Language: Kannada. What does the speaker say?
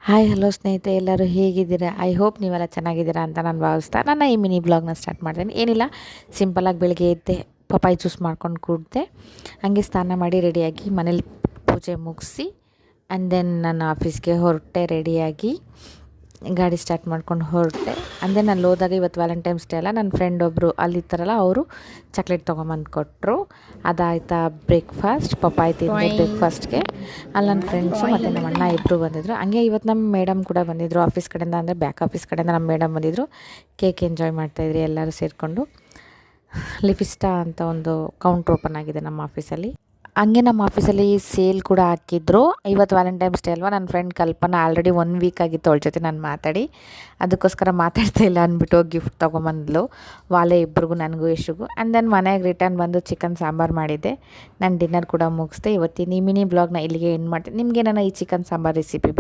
ಹಾಯ್ ಹಲೋ ಸ್ನೇಹಿತರೆ, ಎಲ್ಲರೂ ಹೇಗಿದ್ದೀರಾ? ಐ ಹೋಪ್ ನೀವೆಲ್ಲ ಚೆನ್ನಾಗಿದ್ದೀರಾ ಅಂತ ನಾನು ಭಾವಿಸ್ತಾ ನನ್ನ ಈ ಮಿನಿ ಬ್ಲಾಗ್ನ ಸ್ಟಾರ್ಟ್ ಮಾಡ್ತೀನಿ. ಏನಿಲ್ಲ, ಸಿಂಪಲಾಗಿ ಬೆಳಗ್ಗೆ ಎದ್ದೆ, ಪಪಾಯಿ ಜ್ಯೂಸ್ ಮಾಡ್ಕೊಂಡು ಕುಡಿದೆ. ಹಂಗೆ ಸ್ನಾನ ಮಾಡಿ ರೆಡಿಯಾಗಿ ಮನೇಲಿ ಪೂಜೆ ಮುಗಿಸಿ ಆ್ಯಂಡ್ ದೆನ್ ನನ್ನ ಆಫೀಸ್ಗೆ ಹೊರಟೆ. ರೆಡಿಯಾಗಿ ಗಾಡಿ ಸ್ಟಾರ್ಟ್ ಮಾಡ್ಕೊಂಡು ಹೊರಟೆ. ಆ್ಯಂಡ್ ದೆನ್ ಅಲ್ಲಿ ಹೋದಾಗ ಇವತ್ತು ವ್ಯಾಲೆಂಟೈನ್ಸ್ ಡೇ ಅಲ್ಲ, ನನ್ನ ಫ್ರೆಂಡ್ ಒಬ್ಬರು ಅಲ್ಲಿರ್ತಾರಲ್ಲ ಅವರು ಚಾಕ್ಲೇಟ್ ತೊಗೊಂಬಂದು ಕೊಟ್ಟರು. ಅದಾಯ್ತಾ ಬ್ರೇಕ್ಫಾಸ್ಟ್, ಪಪಾಯಿ ತಿಂದೆ ಬ್ರೇಕ್ಫಾಸ್ಟ್ಗೆ. ಅಲ್ಲಿ ನನ್ನ ಫ್ರೆಂಡ್ಸು ಮತ್ತು ನಮ್ಮ ಅಣ್ಣ ಇಬ್ಬರು ಬಂದಿದ್ದರು. ಹಂಗೆ ಇವತ್ತು ನಮ್ಮ ಮೇಡಮ್ ಕೂಡ ಬಂದಿದ್ದರು ಆಫೀಸ್ ಕಡೆಯಿಂದ, ಅಂದರೆ ಬ್ಯಾಕ್ ಆಫೀಸ್ ಕಡೆಯಿಂದ ನಮ್ಮ ಮೇಡಮ್ ಬಂದಿದ್ದರು. ಕೇಕ್ ಎಂಜಾಯ್ ಮಾಡ್ತಾಯಿದ್ರಿ ಎಲ್ಲರೂ ಸೇರಿಕೊಂಡು. ಲಿಫಿಸ್ಟಾ ಅಂತ ಒಂದು ಕೌಂಟ್ರ್ ಓಪನ್ ಆಗಿದೆ ನಮ್ಮ ಆಫೀಸಲ್ಲಿ. ಹಂಗೆ ನಮ್ಮ ಆಫೀಸಲ್ಲಿ ಸೇಲ್ ಕೂಡ ಹಾಕಿದ್ರು. ಇವತ್ತು ವ್ಯಾಲೆಂಟೈನ್ಸ್ ಡೇ ಅಲ್ವಾ, ನನ್ನ ಫ್ರೆಂಡ್ ಕಲ್ಪನಾ ಆಲ್ರೆಡಿ 1 ವೀಕ್ ಆಗಿತ್ತು ಅವಳ ಜೊತೆ ನಾನು ಮಾತಾಡಿ, ಅದಕ್ಕೋಸ್ಕರ ಮಾತಾಡ್ತಾ ಇಲ್ಲ ಅಂದ್ಬಿಟ್ಟು ಗಿಫ್ಟ್ ತೊಗೊಂಬಂದ್ಲು. ವಾಲೆ ಇಬ್ರಿಗೂ, ನನಗೂ ಯಶುಗೂ. ಆ್ಯಂಡ್ ದೆನ್ ಮನೆಗೆ ರಿಟರ್ನ್ ಬಂದು ಚಿಕನ್ ಸಾಂಬಾರು ಮಾಡಿದ್ದೆ. ನಾನು ಡಿನ್ನರ್ ಕೂಡ ಮುಗಿಸ್ದೆ. ಇವತ್ತಿನ ಈ ಮಿನಿ ಬ್ಲಾಗ್ನ ಇಲ್ಲಿಗೆ ಎಂಡ್ ಮಾಡ್ತೀನಿ. ನಿಮಗೆ ನನ್ನ ಈ ಚಿಕನ್ ಸಾಂಬಾರು ರೆಸಿಪಿ ಬೇಕು